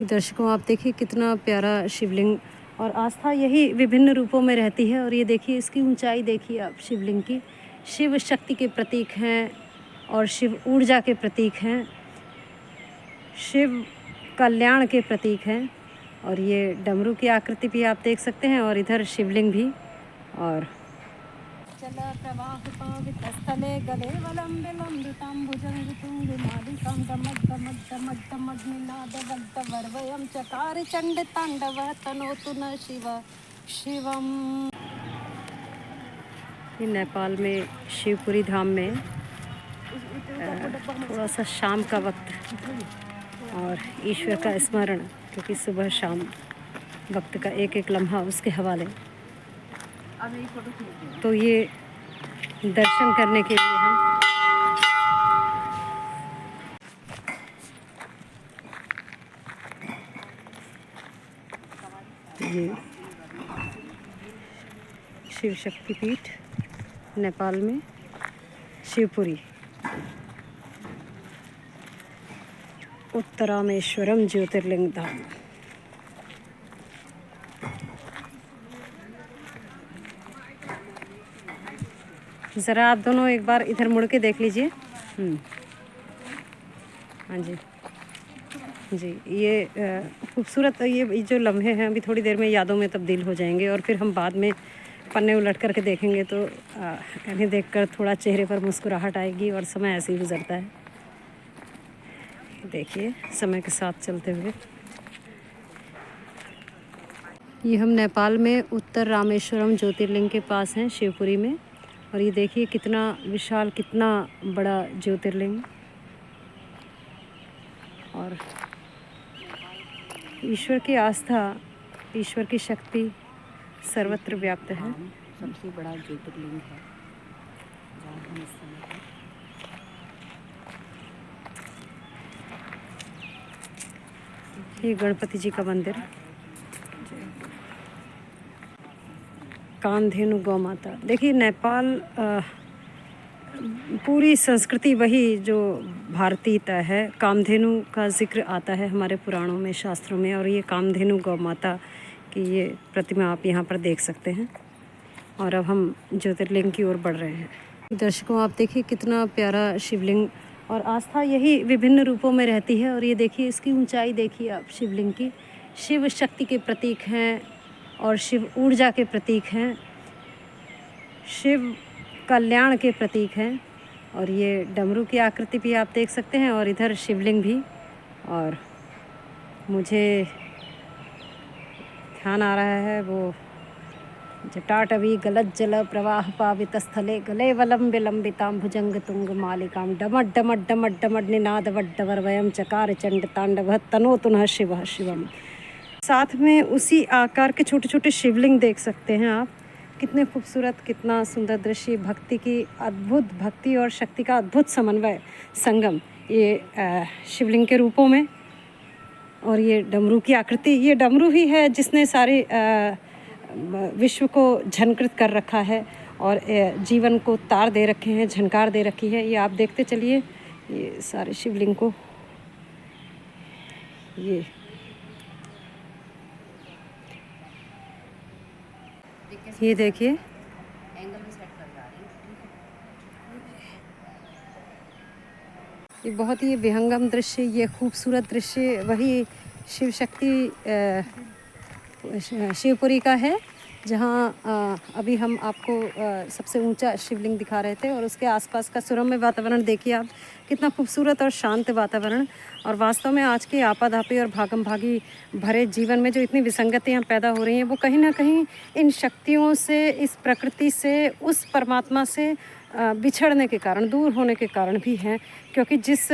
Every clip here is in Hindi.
दर्शकों, आप देखिए कितना प्यारा शिवलिंग। और आस्था यही विभिन्न रूपों में रहती है। और ये देखिए इसकी ऊंचाई देखिए आप शिवलिंग की। शिव शक्ति के प्रतीक हैं और शिव ऊर्जा के प्रतीक हैं, शिव कल्याण के प्रतीक हैं। और ये डमरू की आकृति भी आप देख सकते हैं और इधर शिवलिंग भी। और चल प्रवाह पावितस्थले गले वलम्बिलम्बिताम्बुजङ्गतुङ्गिमालिकां डमड्डमड्डमड्डमड्डमड्डमड्डवर्वयं चकार चण्डताण्डव तनोतु न शिव शिवम्। ये नेपाल में शिवपुरी धाम में थोड़ा सा शाम का वक्त और ईश्वर का स्मरण, क्योंकि सुबह शाम वक्त का एक एक लम्हा उसके हवाले। तो ये दर्शन करने के लिए हम ये शिव शक्तिपीठ नेपाल में शिवपुरी उत्तरामेश्वरम ज्योतिर्लिंग धाम। ज़रा आप दोनों एक बार इधर मुड़ के देख लीजिए। हाँ जी जी, ये खूबसूरत ये जो लम्हे हैं अभी थोड़ी देर में यादों में तब्दील हो जाएंगे। और फिर हम बाद में पन्ने उलट करके देखेंगे तो इन्हें देखकर थोड़ा चेहरे पर मुस्कुराहट आएगी और समय ऐसे ही गुजरता है। देखिए समय के साथ चलते हुए ये हम नेपाल में उत्तर रामेश्वरम ज्योतिर्लिंग के पास हैं, शिवपुरी में। और ये देखिए कितना विशाल, कितना बड़ा ज्योतिर्लिंग। और ईश्वर की आस्था, ईश्वर की शक्ति सर्वत्र व्याप्त है। सबसे बड़ा ज्योतिर्लिंग है जहाँ हम इस समय ये गणपति जी का मंदिर, कामधेनु गौ माता। देखिए नेपाल पूरी संस्कृति वही जो भारतीयता है। कामधेनु का जिक्र आता है हमारे पुराणों में, शास्त्रों में। और ये कामधेनु गौ माता की ये प्रतिमा आप यहाँ पर देख सकते हैं। और अब हम ज्योतिर्लिंग की ओर बढ़ रहे हैं। दर्शकों, आप देखिए कितना प्यारा शिवलिंग। और आस्था यही विभिन्न रूपों में रहती है। और ये देखिए इसकी ऊंचाई देखिए आप शिवलिंग की। शिव शक्ति के प्रतीक हैं और शिव ऊर्जा के प्रतीक हैं, शिव कल्याण के प्रतीक हैं। और ये डमरू की आकृति भी आप देख सकते हैं और इधर शिवलिंग भी। और मुझे ध्यान आ रहा है वो जटाटवी गलज्जल प्रवाह पावितस्थले गले वलम्बिलम्बितां भुजंगतुंग मालिकां डमड्डमड्डमड्डमड् निनादवड्डवर्वयं चकार चण्डताण्डवः तनोतु नः शिवः शिवम्। साथ में उसी आकार के छोटे छोटे शिवलिंग देख सकते हैं आप। कितने खूबसूरत, कितना सुंदर दृश्य। भक्ति की अद्भुत, भक्ति और शक्ति का अद्भुत समन्वय, संगम, ये शिवलिंग के रूपों में। और ये डमरू की आकृति, ये डमरू ही है जिसने सारे विश्व को झनकृत कर रखा है और जीवन को तार दे रखे हैं, झनकार दे रखी है। ये आप देखते चलिए ये सारे शिवलिंग को। ये देखिए एंगल में सेट कर जा रही ये बहुत ही विहंगम दृश्य, ये खूबसूरत दृश्य वही शिव शक्ति शिवपुरी का है, जहाँ अभी हम आपको सबसे ऊंचा शिवलिंग दिखा रहे थे। और उसके आसपास का सुरम्य वातावरण देखिए आप, कितना खूबसूरत और शांत वातावरण। और वास्तव में आज के आपाधापी और भागम भागी भरे जीवन में जो इतनी विसंगतियाँ पैदा हो रही हैं, वो कहीं ना कहीं इन शक्तियों से, इस प्रकृति से, उस परमात्मा से बिछड़ने के कारण, दूर होने के कारण भी हैं। क्योंकि जिस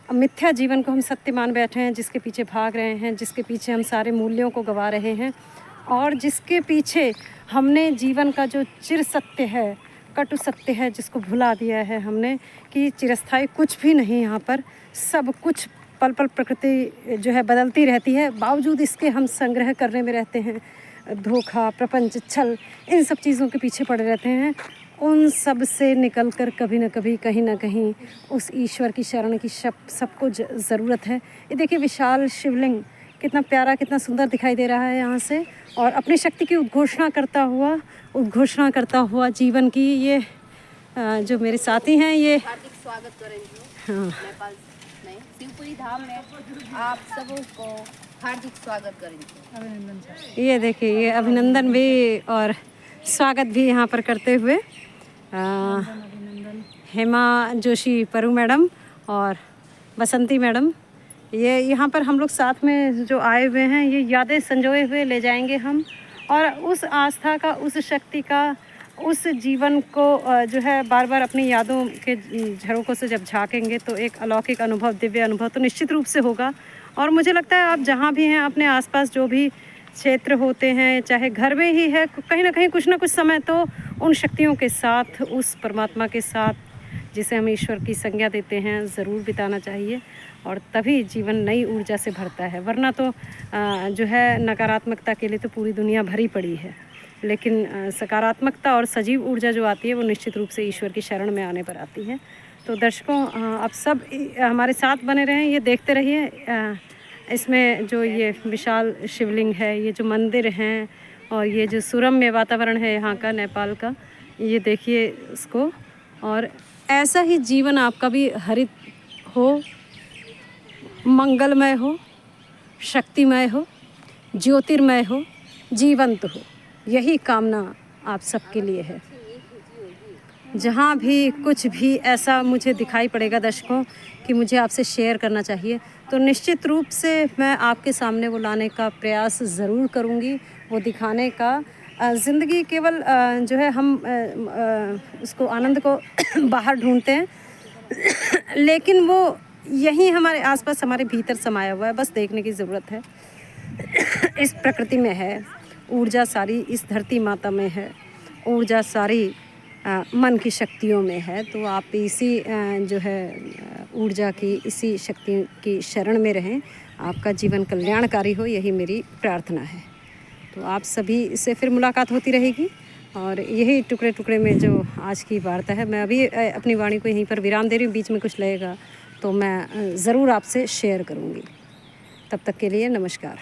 मिथ्या जीवन को हम सत्य मान बैठे हैं, जिसके पीछे भाग रहे हैं, जिसके पीछे हम सारे मूल्यों को गंवा रहे हैं, और जिसके पीछे हमने जीवन का जो चिर सत्य है, कटु सत्य है, जिसको भुला दिया है हमने कि चिरस्थायी कुछ भी नहीं यहाँ पर, सब कुछ पल पल प्रकृति जो है बदलती रहती है। बावजूद इसके हम संग्रह करने में रहते हैं, धोखा, प्रपंच, छल, इन सब चीज़ों के पीछे पड़े रहते हैं। उन सब से निकल कर कभी ना कभी कहीं ना कहीं उस ईश्वर की शरण की सबको ज़रूरत है। ये देखिए विशाल शिवलिंग कितना प्यारा कितना सुंदर दिखाई दे रहा है यहाँ से, और अपनी शक्ति की उद्घोषणा करता हुआ जीवन की ये जो मेरे साथी हैं ये हार्दिक स्वागत करें हाँ नेपाल में शिवपुरी धाम में आप सबको हार्दिक स्वागत करेंगे। ये देखिए ये अभिनंदन भी और स्वागत भी यहाँ पर करते हुए हेमा जोशी परु मैडम और बसंती मैडम, ये यहाँ पर हम लोग साथ में जो आए हुए हैं ये यादें संजोए हुए ले जाएंगे हम, और उस आस्था का, उस शक्ति का, उस जीवन को जो है बार बार अपनी यादों के झरोकों से जब झाँकेंगे तो एक अलौकिक अनुभव, दिव्य अनुभव तो निश्चित रूप से होगा। और मुझे लगता है आप जहाँ भी हैं, अपने आसपास जो भी क्षेत्र होते हैं, चाहे घर में ही है, कहीं ना कहीं कुछ ना कुछ समय तो उन शक्तियों के साथ, उस परमात्मा के साथ जिसे हम ईश्वर की संज्ञा देते हैं, ज़रूर बिताना चाहिए, और तभी जीवन नई ऊर्जा से भरता है। वरना तो जो है नकारात्मकता के लिए तो पूरी दुनिया भरी पड़ी है, लेकिन सकारात्मकता और सजीव ऊर्जा जो आती है वो निश्चित रूप से ईश्वर की शरण में आने पर आती है। तो दर्शकों आप सब हमारे साथ बने रहें, ये देखते रहिए। इसमें जो ये विशाल शिवलिंग है, ये जो मंदिर हैं और ये जो सुरम्य वातावरण है यहाँ का, नेपाल का, ये देखिए इसको। और ऐसा ही जीवन आपका भी हरित हो, मंगलमय हो, शक्तिमय हो, ज्योतिर्मय हो, जीवंत हो, यही कामना आप सबके लिए है। जहाँ भी कुछ भी ऐसा मुझे दिखाई पड़ेगा दर्शकों कि मुझे आपसे शेयर करना चाहिए, तो निश्चित रूप से मैं आपके सामने वो लाने का प्रयास ज़रूर करूँगी, वो दिखाने का। ज़िंदगी केवल जो है हम उसको आनंद को बाहर ढूंढते हैं, लेकिन वो यहीं हमारे आसपास हमारे भीतर समाया हुआ है, बस देखने की ज़रूरत है। इस प्रकृति में है ऊर्जा, सारी इस धरती माता में है ऊर्जा, सारी मन की शक्तियों में है। तो आप इसी जो है ऊर्जा की, इसी शक्ति की शरण में रहें, आपका जीवन कल्याणकारी हो, यही मेरी प्रार्थना है। तो आप सभी से फिर मुलाकात होती रहेगी, और यही टुकड़े टुकड़े में जो आज की वार्ता है, मैं अभी अपनी वाणी को यहीं पर विराम दे रही हूँ। बीच में कुछ लगेगा तो मैं ज़रूर आपसे शेयर करूँगी। तब तक के लिए नमस्कार।